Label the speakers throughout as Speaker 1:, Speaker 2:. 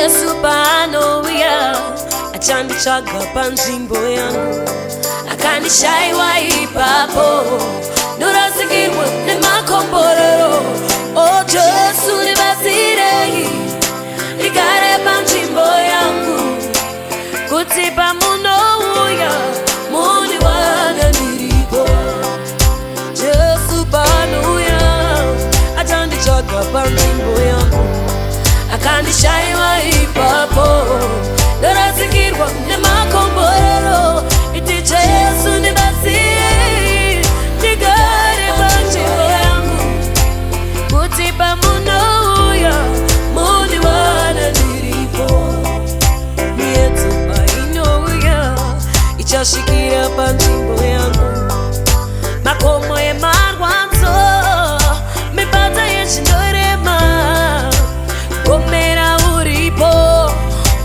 Speaker 1: Yesu panouya achanditsvaga panzvimbo yangu, akandishaiwa ipapo ndorasikirwa nemakomborero. O Jesu ndibatsirei ndigare panzvimbo yangu, kuti pamunouya mundiwana ndiripo. Jesu panouya achanditsvaga panzvimbo yangu, akandishaiwa ipapo ndorasikirwa nemakomborero. Iti Jesu ndibatsirei ndigare panzvimbo yangu, kuti pamunouya mundiwana ndiripo. Miedzo painouya ichasvikira panzvimbo yangu, makomo emarwadzo, mipata yezvinorema, gomera uripo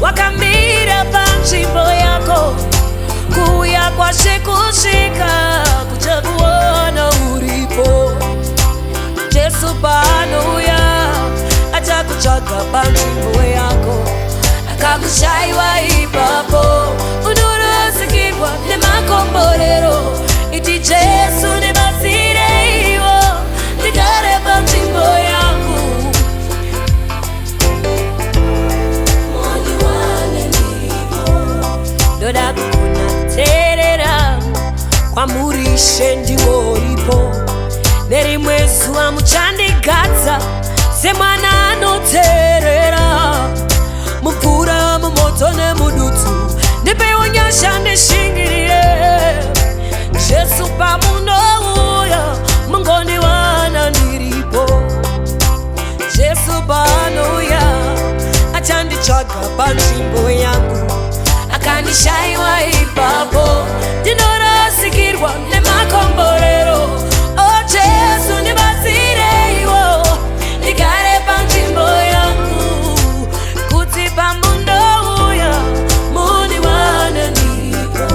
Speaker 1: wakamira panzvimbo yako. Kuuya kwashe kusvika kuchakuona uripo. Jesu panouya achakutsvaga panzvimbo yako, akakushaiwa ipapo unorasikirwa nemakomborero. Iti Jesu ndibatsireiwo ndigare panzvimbo yangu, mundiwane ndiripo. Ndoda kukunaterera kwamuri She ndiworipo, nerimwe zuva muchandigadza semwana anoteerera. Mumvura, mumoto nemudutsu ndipewo nyasha ndishingirire. Jesu pamunouya mungondiwana ndiripo. Jesu panouya achanditsvaga panzvimbo yangu, akandishaiwa ipapo ndinorasikirwa nemakomborero. O Jesu ndibatsireiwo ndigare panzvimbo yangu, kuti pamunouya mundiwana ndiripo.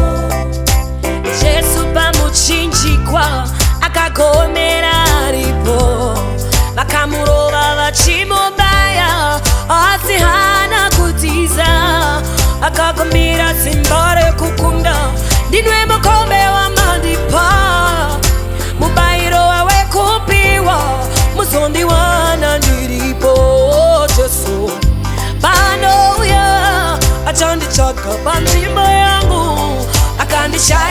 Speaker 1: Jesu pamuchinjikwa akagomera aripo, vakamurova vachimubaya asi hana kutiza. Akagomera simba rekukunda, ndinwe mukombe wamandipa. Mubayiro wawe kupiwa, muzondiwana ndiripo. Jesu panouya achanditsvaga panzvimbo yangu, akandishaiwa